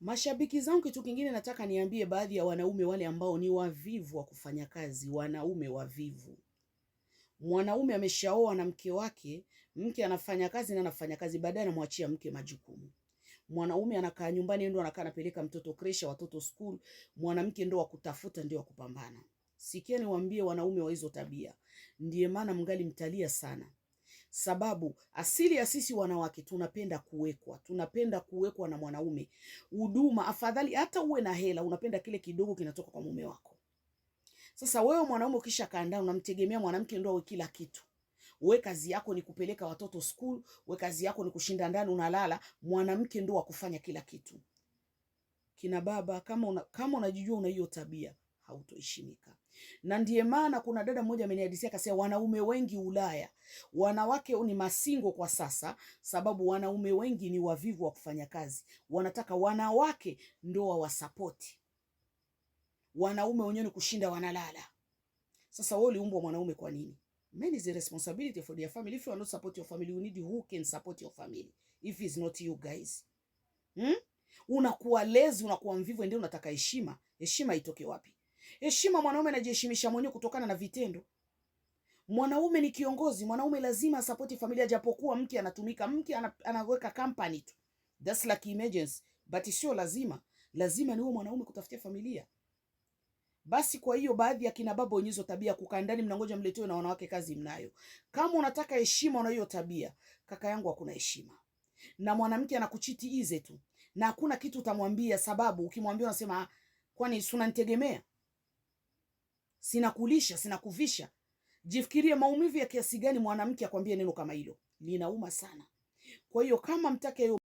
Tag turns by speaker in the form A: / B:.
A: Mashabiki zangu, kitu kingine nataka niambie baadhi ya wanaume wale ambao ni wavivu wa kufanya kazi, wanaume wavivu. Mwanaume ameshaoa na mke wake, mke anafanya kazi na anafanya kazi, baadaye anamwachia mke majukumu. Mwanaume anakaa nyumbani, ndio anakaa anapeleka mtoto kresha, watoto school, mwanamke ndio akutafuta, ndio akupambana. Sikia niwaambie wanaume wa hizo tabia, ndiye maana mngali mtalia sana. Sababu asili ya sisi wanawake tunapenda kuwekwa na mwanaume. Huduma, afadhali hata uwe na hela, unapenda kile kidogo kinatoka kwa mume wako. Sasa wewe mwanaume ukisha kaa ndani unamtegemea mwanamke ndio awe kila kitu. Wewe kazi yako ni kupeleka watoto school, wewe kazi yako ni kushinda ndani unalala, mwanamke ndio akufanya kila kitu. Kina baba, kama unajijua una hiyo tabia, hautoheshimika. Na ndiye maana kuna dada mmoja amenihadithia akasema wanaume wengi Ulaya, wanawake ni masingo kwa sasa, sababu wanaume wengi ni wavivu wa kufanya kazi. Wanataka wanawake ndio wawasapoti. Wanaume wenyewe ni kushinda wanalala. Sasa wewe uliumbwa mwanaume kwa nini? Men is the responsibility for their family. If you are not support your family, you need who can support your family. If it's not you guys. Unakuwa lazy, unakuwa mvivu, ndio unataka heshima. Heshima itoke wapi? Heshima mwanaume anajiheshimisha mwenyewe kutokana na vitendo. Mwanaume ni kiongozi, mwanaume lazima support familia, japokuwa mke anatumika, mke anaweka company tu. That's like emergency, but sio lazima. Lazima ni wewe mwanaume kutafutia familia. Basi kwa hiyo baadhi ya kina baba wenye hizo tabia kukaa ndani mnangoja mletewe na wanawake kazi mnayo. Kama unataka heshima una hiyo tabia, kaka yangu hakuna heshima. Na mwanamke anakuchiti ize tu. Na hakuna kitu utamwambia, sababu ukimwambia unasema kwani unanitegemea? Sina kulisha, sina kuvisha. Jifikirie maumivu ya kiasi gani mwanamke akwambie neno kama hilo. Linauma sana. Kwa hiyo kama mtake